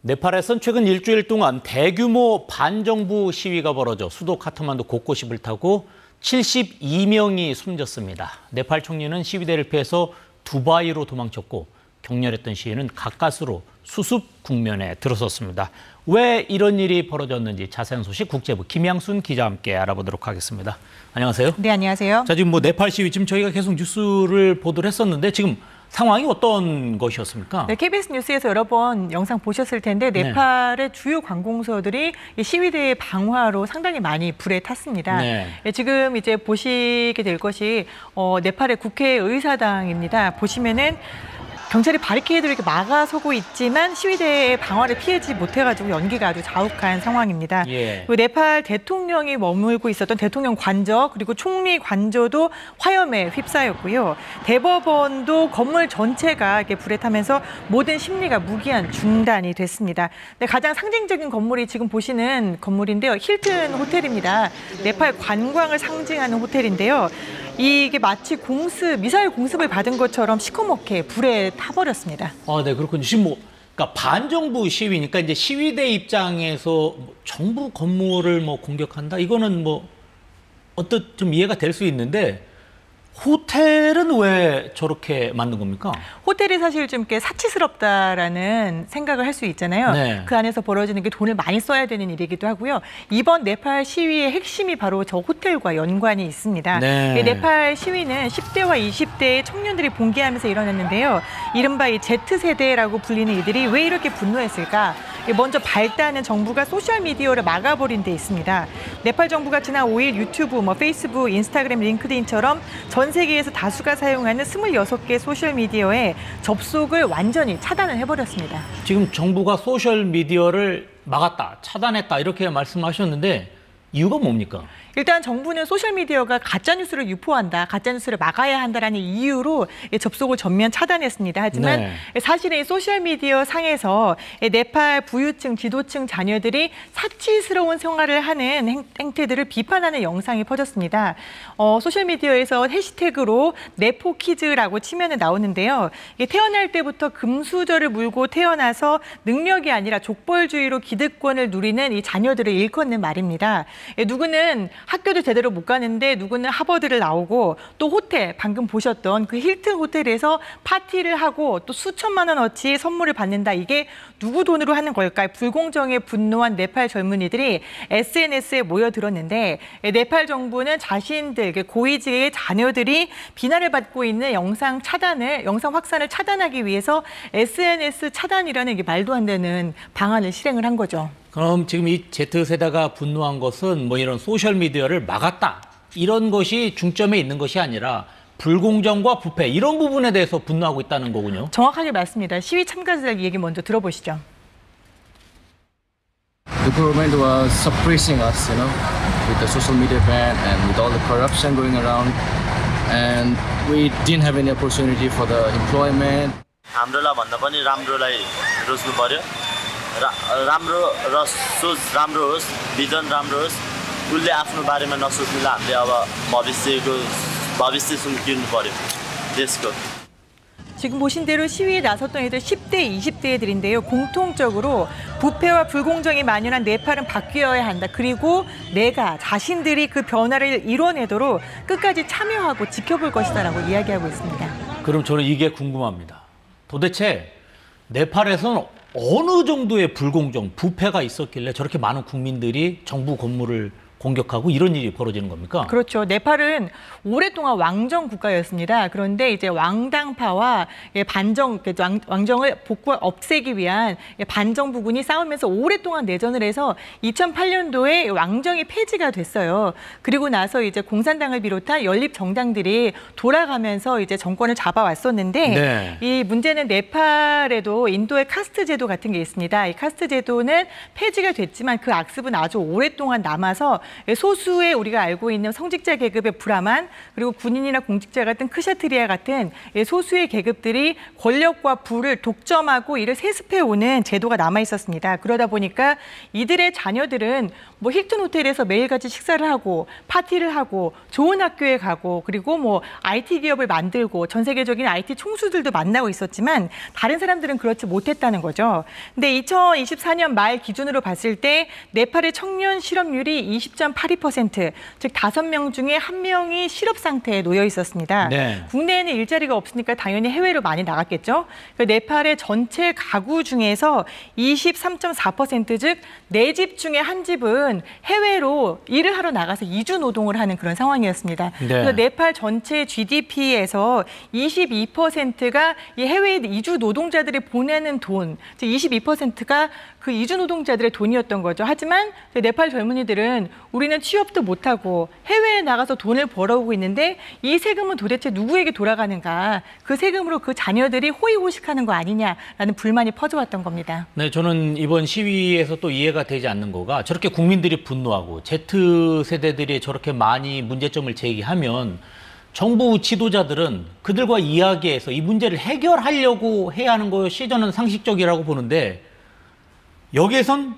네팔에선 최근 일주일 동안 대규모 반정부 시위가 벌어져 수도 카트만두 곳곳이 불타고 72명이 숨졌습니다. 네팔 총리는 시위대를 피해서 두바이로 도망쳤고 격렬했던 시위는 가까스로 수습 국면에 들어섰습니다. 왜 이런 일이 벌어졌는지 자세한 소식 국제부 김양순 기자와 함께 알아보도록 하겠습니다. 안녕하세요. 네, 안녕하세요. 자, 지금 네팔 시위 지금 저희가 계속 뉴스를 보도를 했었는데 지금 상황이 어떤 것이었습니까? 네, KBS 뉴스에서 여러 번 영상 보셨을 텐데 네팔의 주요 관공서들이 시위대의 방화로 상당히 많이 불에 탔습니다. 네, 지금 이제 보시게 될 것이 네팔의 국회의사당입니다. 보시면은 경찰이 바리케이드를 이렇게 막아서고 있지만 시위대의 방화를 피하지 못해가지고 연기가 아주 자욱한 상황입니다. 네팔 대통령이 머물고 있었던 대통령 관저 그리고 총리 관저도 화염에 휩싸였고요. 대법원도 건물 전체가 이렇게 불에 타면서 모든 심리가 무기한 중단이 됐습니다. 네, 가장 상징적인 건물이 지금 보시는 건물인데요. 힐튼 호텔입니다. 네팔 관광을 상징하는 호텔인데요. 이게 마치 미사일 공습을 받은 것처럼 시커멓게 불에 타버렸습니다. 아, 네, 그렇군요. 지금 그러니까 반정부 시위니까 이제 시위대 입장에서 정부 건물을 공격한다. 이거는 어떻게 좀 이해가 될 수 있는데 호텔은 왜 저렇게 만든 겁니까? 호텔이 사실 좀 이렇게 사치스럽다라는 생각을 할 수 있잖아요. 네. 그 안에서 벌어지는 게 돈을 많이 써야 되는 일이기도 하고요. 이번 네팔 시위의 핵심이 바로 저 호텔과 연관이 있습니다. 네. 네팔 시위는 10대와 20대의 청년들이 봉기하면서 일어났는데요. 이른바 이 Z세대라고 불리는 이들이 왜 이렇게 분노했을까? 먼저 발단은 정부가 소셜미디어를 막아버린 데 있습니다. 네팔 정부가 지난 5일 유튜브, 페이스북, 인스타그램, 링크드인처럼 전 세계에서 다수가 사용하는 26개 소셜미디어에 접속을 완전히 차단을 해버렸습니다. 지금 정부가 소셜미디어를 막았다, 차단했다 이렇게 말씀하셨는데 이유가 뭡니까? 일단 정부는 소셜미디어가 가짜뉴스를 유포한다, 가짜뉴스를 막아야 한다라는 이유로 접속을 전면 차단했습니다. 하지만 사실은 이 소셜미디어 상에서 네팔 부유층, 지도층 자녀들이 사치스러운 생활을 하는 행태들을 비판하는 영상이 퍼졌습니다. 소셜미디어에서 해시태그로 네포키즈라고 치면 나오는데요. 태어날 때부터 금수저를 물고 태어나서 능력이 아니라 족벌주의로 기득권을 누리는 이 자녀들을 일컫는 말입니다. 누구는 학교도 제대로 못 가는데 누구는 하버드를 나오고 또 호텔, 방금 보셨던 그 힐튼 호텔에서 파티를 하고 또 수천만 원어치 선물을 받는다. 이게 누구 돈으로 하는 걸까요? 불공정에 분노한 네팔 젊은이들이 SNS에 모여들었는데 네팔 정부는 자신들, 고위직의 자녀들이 비난을 받고 있는 영상 확산을 차단하기 위해서 SNS 차단이라는 게 말도 안 되는 방안을 실행을 한 거죠. 그럼 지금 이 Z세대가 분노한 것은 이런 소셜미디어를 막았다. 이런 것이 중점에 있는 것이 아니라 불공정과 부패 이런 부분에 대해서 분노하고 있다는 거군요. 정확하게 맞습니다. 시위 참가자들 얘기 먼저 들어보시죠. The government was suppressing us, with the social media ban and with all the corruption going around, and we didn't have any opportunity for the employment. हाम्रोलाई भन्दा पनि राम्रोलाई रोज्नु पर्यो. राम्रो र सोच राम्रो होस्, भिजन राम्रो होस्. उसले आफ्नो बारेमा नसोच्नुलाई हामीले अब भविष्य सुम्किनु पर्यो देशको. 지금 보신 대로 시위에 나섰던 애들 10대, 20대 애들인데요. 공통적으로 부패와 불공정이 만연한 네팔은 바뀌어야 한다. 그리고 내가 자신들이 그 변화를 이뤄내도록 끝까지 참여하고 지켜볼 것이다라고 이야기하고 있습니다. 그럼 저는 이게 궁금합니다. 도대체 네팔에서는 어느 정도의 불공정, 부패가 있었길래 저렇게 많은 국민들이 정부 건물을 공격하고 이런 일이 벌어지는 겁니까? 그렇죠. 네팔은 오랫동안 왕정 국가였습니다. 그런데 이제 왕당파와 왕정을 없애기 위한 반정부군이 싸우면서 오랫동안 내전을 해서 2008년도에 왕정이 폐지가 됐어요. 그리고 나서 이제 공산당을 비롯한 연립 정당들이 돌아가면서 이제 정권을 잡아왔었는데 이 문제는 네팔에도 인도의 카스트 제도 같은 게 있습니다. 이 카스트 제도는 폐지가 됐지만 그 악습은 아주 오랫동안 남아서 소수의 우리가 알고 있는 성직자 계급의 불화만, 그리고 군인이나 공직자 같은 크샤트리아 같은 소수의 계급들이 권력과 부를 독점하고 이를 세습해오는 제도가 남아 있었습니다. 그러다 보니까 이들의 자녀들은 뭐 힐튼 호텔에서 매일같이 식사를 하고 파티를 하고 좋은 학교에 가고, 그리고 뭐 IT 기업을 만들고 전 세계적인 IT 총수들도 만나고 있었지만 다른 사람들은 그렇지 못했다는 거죠. 근데 2024년 말 기준으로 봤을 때 네팔의 청년 실업률이 20.82%, 즉 5명 중에 1명이 실업 상태에 놓여 있었습니다. 네. 국내에는 일자리가 없으니까 당연히 해외로 많이 나갔겠죠. 네팔의 전체 가구 중에서 23.4%, 즉 4집 중에 1집은 해외로 일을 하러 나가서 이주 노동을 하는 그런 상황이었습니다. 네. 그래서 네팔 전체 GDP에서 22%가 이 해외에 이주 노동자들이 보내는 돈, 즉 22%가 그 이주 노동자들의 돈이었던 거죠. 하지만 네팔 젊은이들은 우리는 취업도 못하고 해외에 나가서 돈을 벌어오고 있는데 이 세금은 도대체 누구에게 돌아가는가, 그 세금으로 그 자녀들이 호의호식하는 거 아니냐라는 불만이 퍼져왔던 겁니다. 네, 저는 이번 시위에서 또 이해가 되지 않는 거가, 저렇게 국민들이 분노하고 Z세대들이 저렇게 많이 문제점을 제기하면 정부 지도자들은 그들과 이야기해서 이 문제를 해결하려고 해야 하는 것이 저는 상식적이라고 보는데, 여기에선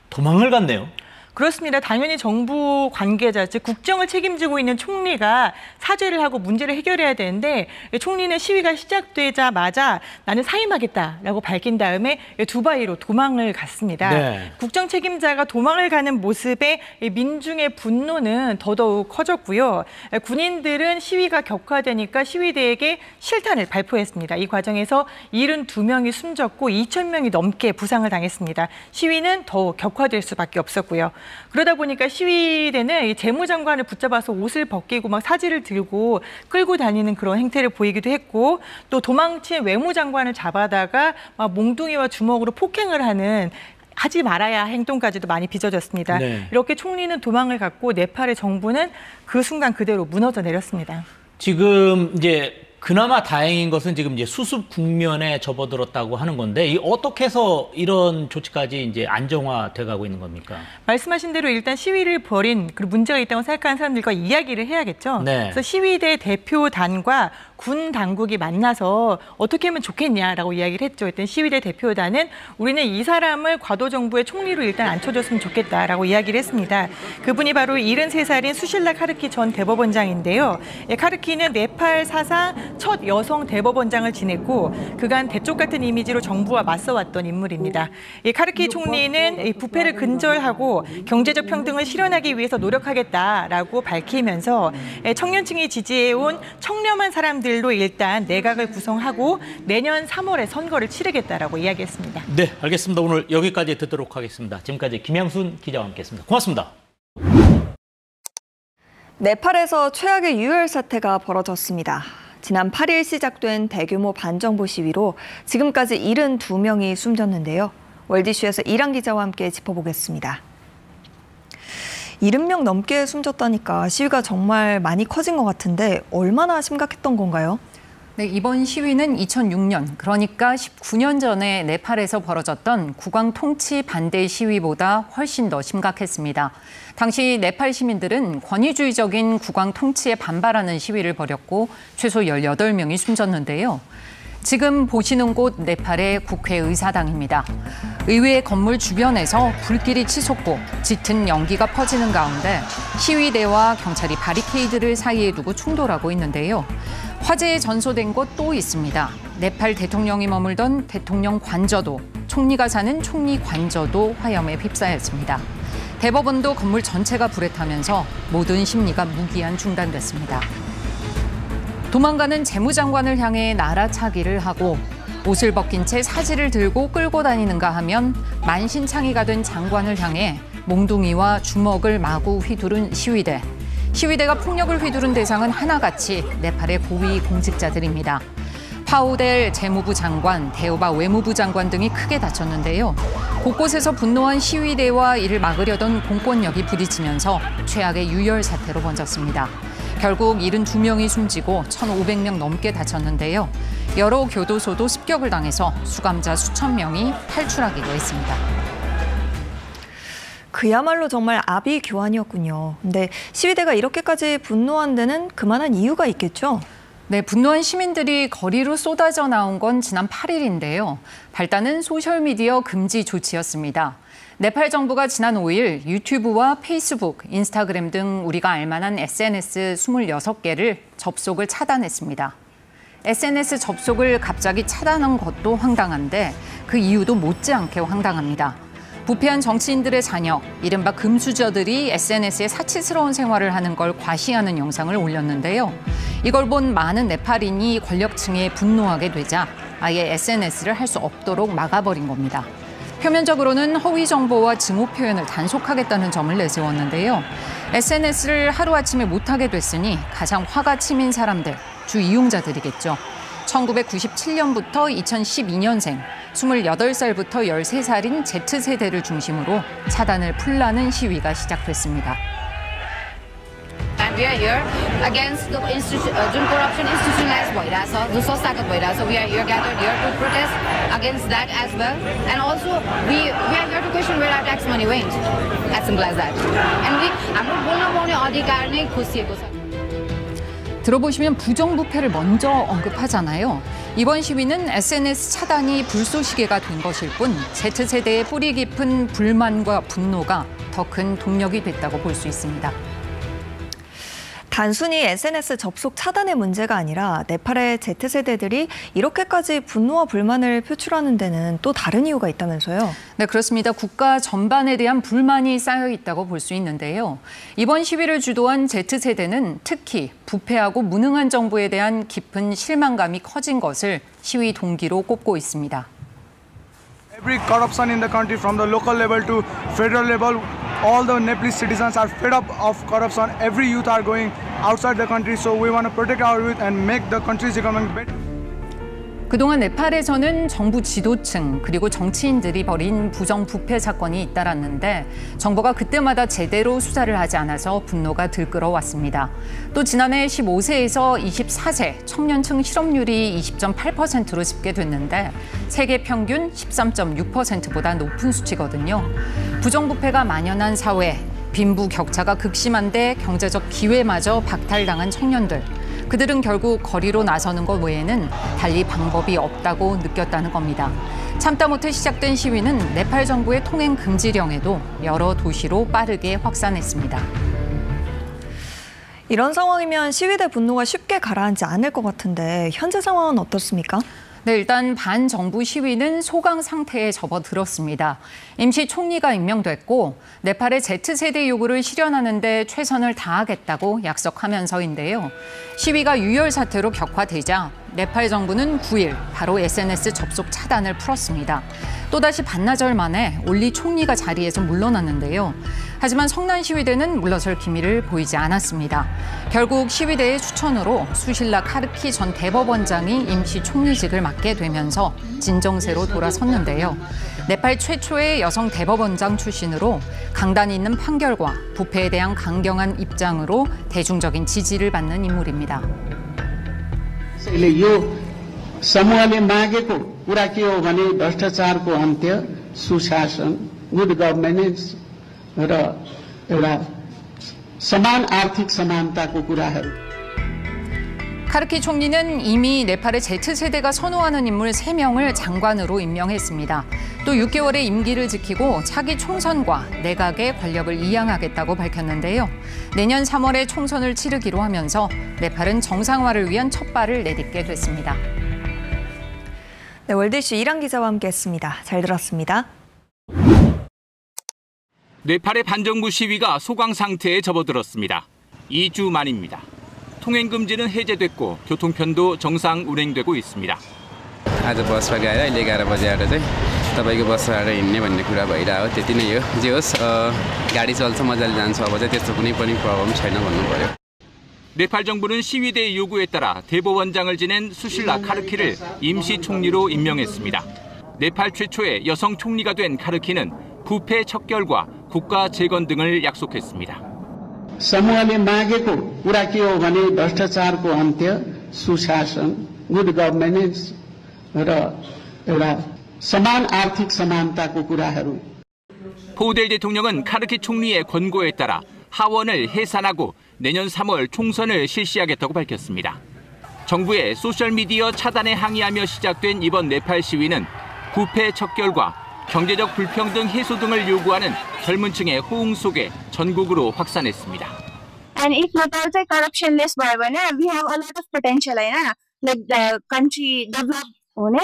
도망을 갔네요. 그렇습니다. 당연히 정부 관계자, 즉 국정을 책임지고 있는 총리가 사죄를 하고 문제를 해결해야 되는데, 총리는 시위가 시작되자마자 나는 사임하겠다라고 밝힌 다음에 두바이로 도망을 갔습니다. 네. 국정 책임자가 도망을 가는 모습에 민중의 분노는 더더욱 커졌고요. 군인들은 시위가 격화되니까 시위대에게 실탄을 발포했습니다. 이 과정에서 72명이 숨졌고 2,000명이 넘게 부상을 당했습니다. 시위는 더욱 격화될 수밖에 없었고요. 그러다 보니까 시위대는 재무장관을 붙잡아서 옷을 벗기고 막 사지를 들고 끌고 다니는 그런 행태를 보이기도 했고, 또 도망친 외무장관을 잡아다가 막 몽둥이와 주먹으로 폭행을 하는 하지 말아야 행동까지도 많이 빚어졌습니다. 네. 이렇게 총리는 도망을 갔고 네팔의 정부는 그 순간 그대로 무너져 내렸습니다. 지금 이제 그나마 다행인 것은 지금 이제 수습 국면에 접어들었다고 하는 건데, 이 어떻게 해서 이런 조치까지 이제 안정화돼 가고 있는 겁니까? 말씀하신 대로 일단 시위를 벌인, 그리고 문제가 있다고 생각하는 사람들과 이야기를 해야겠죠. 네. 그래서 시위대 대표단과 군 당국이 만나서 어떻게 하면 좋겠냐라고 이야기를 했죠. 일단 시위대 대표단은 우리는 이 사람을 과도 정부의 총리로 일단 앉혀줬으면 좋겠다라고 이야기를 했습니다. 그분이 바로 73살인 수실라 카르키 전 대법원장인데요. 카르키는 네팔 사상 첫 여성 대법원장을 지냈고 그간 대쪽 같은 이미지로 정부와 맞서왔던 인물입니다. 카르키 총리는 부패를 근절하고 경제적 평등을 실현하기 위해서 노력하겠다라고 밝히면서 청년층이 지지해온 청렴한 사람들로 일단 내각을 구성하고 내년 3월에 선거를 치르겠다라고 이야기했습니다. 네, 알겠습니다. 오늘 여기까지 듣도록 하겠습니다. 지금까지 김양순 기자와 함께했습니다. 고맙습니다. 네팔에서 최악의 유혈 사태가 벌어졌습니다. 지난 8일 시작된 대규모 반정부 시위로 지금까지 72명이 숨졌는데요. 월드이슈에서 이랑 기자와 함께 짚어보겠습니다. 70명 넘게 숨졌다니까 시위가 정말 많이 커진 것 같은데 얼마나 심각했던 건가요? 네, 이번 시위는 2006년, 그러니까 19년 전에 네팔에서 벌어졌던 국왕 통치 반대 시위보다 훨씬 더 심각했습니다. 당시 네팔 시민들은 권위주의적인 국왕 통치에 반발하는 시위를 벌였고 최소 18명이 숨졌는데요. 지금 보시는 곳 네팔의 국회의사당입니다. 의회 건물 주변에서 불길이 치솟고 짙은 연기가 퍼지는 가운데 시위대와 경찰이 바리케이드를 사이에 두고 충돌하고 있는데요. 화재에 전소된 곳 또 있습니다. 네팔 대통령이 머물던 대통령 관저도, 총리가 사는 총리 관저도 화염에 휩싸였습니다. 대법원도 건물 전체가 불에 타면서 모든 심리가 무기한 중단됐습니다. 도망가는 재무장관을 향해 나라차기를 하고 옷을 벗긴 채 사지를 들고 끌고 다니는가 하면 만신창이가 된 장관을 향해 몽둥이와 주먹을 마구 휘두른 시위대. 시위대가 폭력을 휘두른 대상은 하나같이 네팔의 고위 공직자들입니다. 파우델 재무부 장관, 데오바 외무부 장관 등이 크게 다쳤는데요. 곳곳에서 분노한 시위대와 이를 막으려던 공권력이 부딪히면서 최악의 유혈 사태로 번졌습니다. 결국 72명이 숨지고 1,500명 넘게 다쳤는데요. 여러 교도소도 습격을 당해서 수감자 수천 명이 탈출하기도 했습니다. 그야말로 정말 아비규환이었군요. 근데 시위대가 이렇게까지 분노한 데는 그만한 이유가 있겠죠? 네, 분노한 시민들이 거리로 쏟아져 나온 건 지난 8일인데요. 발단은 소셜미디어 금지 조치였습니다. 네팔 정부가 지난 5일 유튜브와 페이스북, 인스타그램 등 우리가 알만한 SNS 26개를 접속을 차단했습니다. SNS 접속을 갑자기 차단한 것도 황당한데 그 이유도 못지않게 황당합니다. 부패한 정치인들의 자녀, 이른바 금수저들이 SNS에 사치스러운 생활을 하는 걸 과시하는 영상을 올렸는데요. 이걸 본 많은 네팔인이 권력층에 분노하게 되자 아예 SNS를 할 수 없도록 막아버린 겁니다. 표면적으로는 허위 정보와 증오 표현을 단속하겠다는 점을 내세웠는데요. SNS를 하루아침에 못하게 됐으니 가장 화가 치민 사람들, 주 이용자들이겠죠. 1997년부터 2012년생, 28살부터 13살인 Z세대를 중심으로 차단을 풀라는 시위가 시작됐습니다. And we are here against the corruption institutionalized भइरहेछ, जो संस्थागत भइरहेछ. We are here gathered here to protest against that as well. And also we are here to question where our tax money went. As simple as that. And हाम्रो बोल्न पाउने अधिकार नै खोसिएको छ. 들어보시면 부정부패를 먼저 언급하잖아요. 이번 시위는 SNS 차단이 불쏘시개가 된 것일 뿐 Z세대의 뿌리 깊은 불만과 분노가 더 큰 동력이 됐다고 볼 수 있습니다. 단순히 SNS 접속 차단의 문제가 아니라 네팔의 Z세대들이 이렇게까지 분노와 불만을 표출하는 데는 또 다른 이유가 있다면서요? 네, 그렇습니다. 국가 전반에 대한 불만이 쌓여 있다고 볼 수 있는데요. 이번 시위를 주도한 Z세대는 특히 부패하고 무능한 정부에 대한 깊은 실망감이 커진 것을 시위 동기로 꼽고 있습니다. Every corruption in the country, from the local level to federal level, all the Nepalese citizens are fed up of corruption. Every youth are going outside the country, so we want to protect our youth and make the country's economy better. 그동안 네팔에서는 정부 지도층 그리고 정치인들이 벌인 부정부패 사건이 잇따랐는데 정부가 그때마다 제대로 수사를 하지 않아서 분노가 들끓어왔습니다. 또 지난해 15세에서 24세 청년층 실업률이 20.8%로 집계됐는데 세계 평균 13.6%보다 높은 수치거든요. 부정부패가 만연한 사회, 빈부격차가 극심한데 경제적 기회마저 박탈당한 청년들. 그들은 결국 거리로 나서는 것 외에는 달리 방법이 없다고 느꼈다는 겁니다. 참다 못해 시작된 시위는 네팔 정부의 통행 금지령에도 여러 도시로 빠르게 확산했습니다. 이런 상황이면 시위대 분노가 쉽게 가라앉지 않을 것 같은데 현재 상황은 어떻습니까? 네, 일단 반정부 시위는 소강 상태에 접어들었습니다. 임시 총리가 임명됐고 네팔의 Z세대 요구를 실현하는 데 최선을 다하겠다고 약속하면서인데요. 시위가 유혈 사태로 격화되자 네팔 정부는 9일 바로 SNS 접속 차단을 풀었습니다. 또다시 반나절 만에 올리 총리가 자리에서 물러났는데요. 하지만 성난 시위대는 물러설 기미를 보이지 않았습니다. 결국 시위대의 추천으로 수실라 카르키 전 대법원장이 임시 총리직을 맡게 되면서 진정세로 돌아섰는데요. 네팔 최초의 여성 대법원장 출신으로 강단이 있는 판결과 부패에 대한 강경한 입장으로 대중적인 지지를 받는 인물입니다. समूहले मागेको कुरा के हो भने भ्रष्टाचारको अन्त्य, सुशासन, good governance र एउटा समान आर्थिक समानताको कुराहरू. 카르키 총리는 이미 네팔의 Z세대가 선호하는 인물 3명을 장관으로 임명했습니다. 또 6개월의 임기를 지키고 차기 총선과 내각의 권력을 이양하겠다고 밝혔는데요. 내년 3월에 총선을 치르기로 하면서 네팔은 정상화를 위한 첫발을 내딛게 됐습니다. 네, 월드이슈 이랑 기자와 함께했습니다. 잘 들었습니다. 네팔의 반정부 시위가 소강 상태에 접어들었습니다. 2주 만입니다. 통행 금지는 해제됐고 교통편도 정상 운행되고 있습니다. आज बसमा गएर अहिले 11 बजे आएर चाहिँ तपाईको बसबाट हिँड्ने भन्ने कुरा भइरहेको त्यति नै हो. जे होस् गाडी चल्छ मजाले जान्छ. अब चाहिँ त्यस्तो कुनै पनि प्रब्लम छैन भन्नु पर्यो. 네팔 정부는 시위대의 요구에 따라 대법원장을 지낸 수실라 카르키를 임시 총리로 임명했습니다. 네팔 최초의 여성 총리가 된 카르키는 부패 척결과 국가 재건 등을 약속했습니다. समूहले मागेको कुरा के हो भने भ्रष्टाचारको अन्त्य, सुशासन, गुड गभर्नेन्स र एउटा समान आर्थिक समानताको कुराहरू. 포델 대통령은 카르키 총리의 권고에 따라 하원을 해산하고 내년 3월 총선을 실시하겠다고 밝혔습니다. 정부의 소셜미디어 차단에 항의하며 시작된 이번 네팔 시위는 부패 척결과 경제적 불평등 해소 등을 요구하는 젊은 층의 호응 속에 전국으로 확산했습니다. And if Nepal चाहिँ corruptionless भयो भने we have a lot of potential Hahn like the country develop हुने.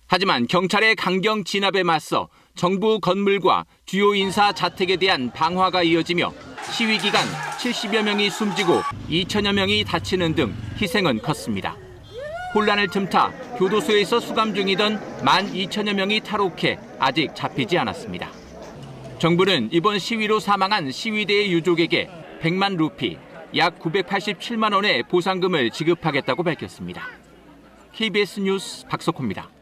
하지만 경찰의 강경 진압에 맞서 정부 건물과 주요 인사 자택에 대한 방화가 이어지며 시위 기간 70여 명이 숨지고 2천여 명이 다치는 등 희생은 컸습니다. 혼란을 틈타 교도소에서 수감 중이던 12,000여 명이 탈옥해 아직 잡히지 않았습니다. 정부는 이번 시위로 사망한 시위대의 유족에게 100만 루피, 약 987만 원의 보상금을 지급하겠다고 밝혔습니다. KBS 뉴스 박석호입니다.